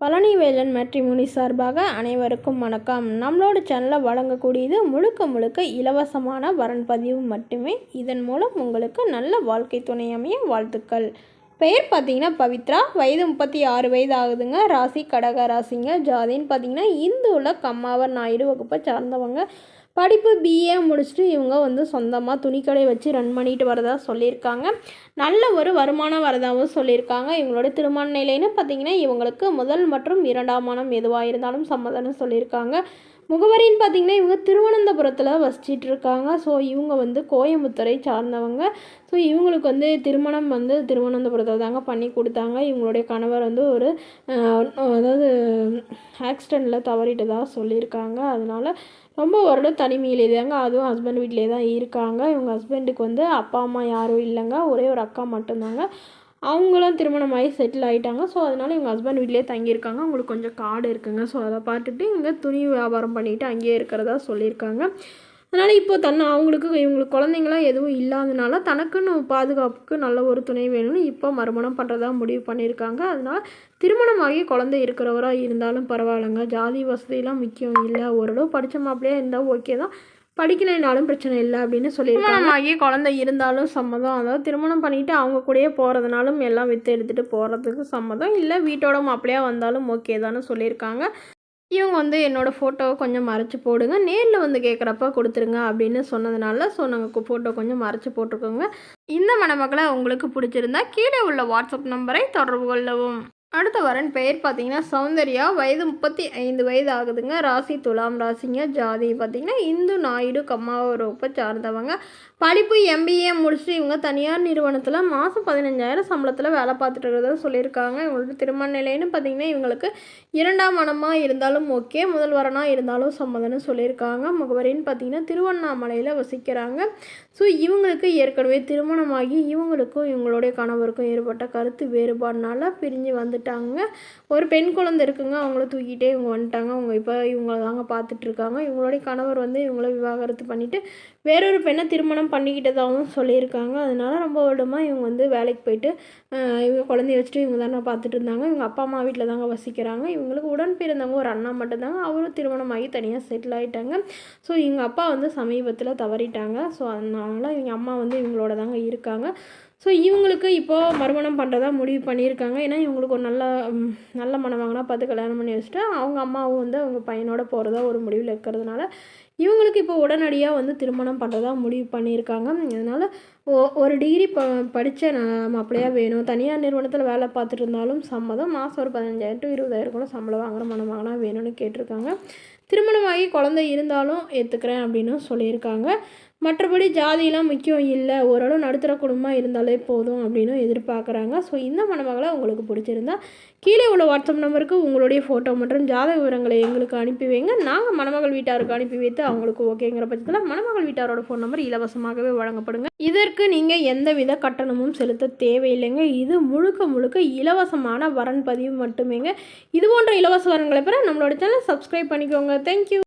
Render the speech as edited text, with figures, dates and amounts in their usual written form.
Palanivelan matrimony சார்பாக அனைவருக்கும் வணக்கம். நம்மளோட சேனலில் வழங்கக்கூடியது முழுக்க முழுக்க இலவசமான வரன் பதிவு மட்டுமே. இதன் மூலம் உங்களுக்கு நல்ல வாழ்க்கை துணை அமைய வாழ்த்துக்கள். பெயர் பார்த்தீங்கன்னா பவித்ரா, வயது 36 வயது ஆகுதுங்க. ராசி கடக ராசிங்க. ஜாதின்னு பார்த்தீங்கன்னா இந்துவில் கம்மாவர் நாயுடு வகுப்பை சார்ந்தவங்க. படிப்பு பிஏ முடிச்சுட்டு இவங்க சொந்தமாக துணிக்கடை வச்சு ரன் பண்ணிட்டு வரதா சொல்லியிருக்காங்க. நல்ல ஒரு வருமானம் வரதாகவும் சொல்லியிருக்காங்க. இவங்களோட திருமண நிலைன்னு பார்த்திங்கன்னா இவங்களுக்கு முதல் மற்றும் 2ஆம் மனம் எதுவாக இருந்தாலும் சம்மதம்னு சொல்லியிருக்காங்க. முகவரின்னு பார்த்திங்கன்னா இவங்க திருவனந்தபுரத்தில் வசிச்சிட்டு இருக்காங்க. ஸோ இவங்க கோயம்புத்தூரை சார்ந்தவங்க. ஸோ இவங்களுக்கு திருமணம் திருவனந்தபுரத்தில் தாங்க பண்ணி கொடுத்தாங்க. இவங்களுடைய கணவர் ஒரு அதாவது ஆக்சிடெண்ட்டில் தவறிட்டதாக சொல்லியிருக்காங்க. அதனால் ரொம்ப வருடம் தனிமையிலே தாங்க, அதுவும் ஹஸ்பண்ட் வீட்டிலே தான் இருக்காங்க. இவங்க ஹஸ்பண்டுக்கு அப்பா அம்மா யாரும் இல்லைங்க, ஒரே ஒரு அக்கா மட்டும்தாங்க. அவங்களும் திருமணமாகி செட்டில் ஆகிட்டாங்க. ஸோ அதனால் இவங்க ஹஸ்பண்ட் வீட்டிலே தங்கியிருக்காங்க. அவங்களுக்கு கொஞ்சம் காடு இருக்குங்க. ஸோ அதை பார்த்துட்டு இவங்க துணி வியாபாரம் பண்ணிவிட்டு அங்கேயே இருக்கிறதா சொல்லியிருக்காங்க. அதனால் இப்போது இவங்களுக்கு குழந்தைங்களாம் எதுவும் இல்லாதனால தனக்குன்னு பாதுகாப்புக்கு நல்ல ஒரு துணை வேணும்னு இப்போ மறுமணம் பண்ணுறதா முடிவு பண்ணியிருக்காங்க. அதனால் திருமணமாகி குழந்தை இருக்கிறவராக இருந்தாலும் பரவாயில்லைங்க, ஜாதி வசதியெல்லாம் முக்கியம் இல்லை, ஓரளவு படித்த மாப்பிள்ளையாக இருந்தால் ஓகே தான், படிக்கலைனாலும் பிரச்சனை இல்லை அப்படின்னு சொல்லியிருக்காங்க. ஆகி குழந்தை இருந்தாலும் சம்மதம், அதாவது திருமணம் பண்ணிவிட்டு அவங்க கூடயே போகிறதுனாலும் எல்லாம் விற்று எடுத்துகிட்டு போகிறதுக்கு சம்மதம், இல்லை வீட்டோட மாப்பிள்ளையாக வந்தாலும் ஓகே தானே சொல்லியிருக்காங்க. இவங்க என்னோடய ஃபோட்டோவை கொஞ்சம் மறைச்சி போடுங்க, நேரில் கேட்குறப்ப கொடுத்துருங்க அப்படின்னு சொன்னதுனால ஸோ நாங்கள் ஃபோட்டோ கொஞ்சம் மறைச்சி போட்டிருக்கோங்க. இந்த மணமக்களை உங்களுக்கு பிடிச்சிருந்தா கீழே உள்ள வாட்ஸ்அப் நம்பரை தொடர்பு கொள்ளவும். அடுத்த வரன் பெயர் பார்த்தீங்கன்னா சௌந்தர்யா, வயது 35 வயது ஆகுதுங்க. ராசி துலாம் ராசிங்க. ஜாதி பார்த்தீங்கன்னா இந்து நாயுடு கம்மாவூர் வகுப்பை சார்ந்தவங்க. படிப்பு எம்பிஏ முடிச்சுட்டு இவங்க தனியார் நிறுவனத்தில் மாதம் 15,000 சம்பளத்தில் வேலை பார்த்துட்டு இருக்கிறதா சொல்லியிருக்காங்க. இவங்களுக்கு திருமண நிலைன்னு பார்த்தீங்கன்னா இவங்களுக்கு 2ஆம் மனமாக இருந்தாலும் ஓகே, முதல் வரனாக இருந்தாலும் சம்மதம்னு சொல்லியிருக்காங்க. முகவரின்னு பார்த்தீங்கன்னா திருவண்ணாமலையில் வசிக்கிறாங்க. ஸோ இவங்களுக்கு ஏற்கனவே திருமணமாகி இவங்களுக்கும் இவங்களுடைய கணவருக்கும் ஏற்பட்ட கருத்து வேறுபாடுனால பிரிஞ்சு வந்துட்டாங்க. ஒரு பெண் குழந்தை இருக்குங்க, அவங்கள தூக்கிட்டே இவங்க வந்துட்டாங்க. அவங்க இப்போ இவங்கள தாங்க பார்த்துட்ருக்காங்க. இவங்களுடைய கணவர் இவங்கள விவாகரத்து பண்ணிவிட்டு வேறொரு பெண்ணை திருமணம் பண்ணிக்கிட்டதாகவும் சொல்லியிருக்காங்க. அதனால ரொம்ப வருடமாக இவங்க வேலைக்கு போயிட்டு இவங்க குழந்தைய வச்சுட்டு இவங்க தானே பார்த்துட்டு இருந்தாங்க. இவங்க அப்பா அம்மா வீட்டில் தாங்க வசிக்கிறாங்க. இவங்களுக்கு உடன் பிறந்தவங்க ஒரு அண்ணா மட்டும்தாங்க, அவரும் திருமணமாகி தனியாக செட்டில் ஆகிட்டாங்க. ஸோ இவங்க அப்பா சமீபத்தில் தவறிட்டாங்க. ஸோ அதனால இவங்க அம்மா இவங்களோட தாங்க இருக்காங்க. ஸோ இவங்களுக்கு இப்போது மறுமணம் பண்ணுறதா முடிவு பண்ணியிருக்காங்க. ஏன்னா இவங்களுக்கு ஒரு நல்ல மணமகனா பார்த்து கல்யாணம் பண்ணி வச்சுட்டு அவங்க அம்மாவும் அவங்க பையனோட போகிறதா ஒரு முடிவில் இருக்கிறதுனால இவங்களுக்கு இப்போ உடனடியாக திருமணம் பண்ணுறதா முடிவு பண்ணியிருக்காங்க. அதனால் ஒரு டிகிரி படித்த மாப்பிள்ளையாக வேணும், தனியார் நிறுவனத்தில் வேலை பார்த்துட்டு இருந்தாலும் சம்மதம், மாதம் ஒரு 15,000 to 20,000 கூட சம்பளம் வாங்குகிற மணமகனாக வேணும்னு கேட்டிருக்காங்க. திருமணமாகி குழந்தை இருந்தாலும் ஏற்றுக்கிறேன் அப்படின்னு சொல்லியிருக்காங்க. மற்றபடி ஜாதியெலாம் முக்கியம் இல்லை, ஓரளவு நடுத்தர குடும்பமாக இருந்தாலே போதும் அப்படின்னு எதிர்பார்க்குறாங்க. ஸோ இந்த மணமகளை உங்களுக்கு பிடிச்சிருந்தா கீழே உள்ள வாட்ஸ்அப் நம்பருக்கு உங்களுடைய ஃபோட்டோ மற்றும் ஜாதக விவரங்களை எங்களுக்கு அனுப்பி வைங்க. நாங்கள் மணமகள் வீட்டாருக்கு அனுப்பி வைத்து அவங்களுக்கு ஓகேங்கிற பட்சத்தில் மணமகள் வீட்டாரோட ஃபோன் நம்பர் இலவசமாகவே வழங்கப்படுங்க. இதற்கு நீங்கள் எந்தவித கட்டணமும் செலுத்த தேவையில்லைங்க. இது முழுக்க முழுக்க இலவசமான வரன் பதிவு மட்டுமேங்க. இது போன்ற இலவச வரன்களை பெற நம்மளோட சேனலை சப்ஸ்கிரைப் பண்ணிக்கோங்க. தேங்க்யூ.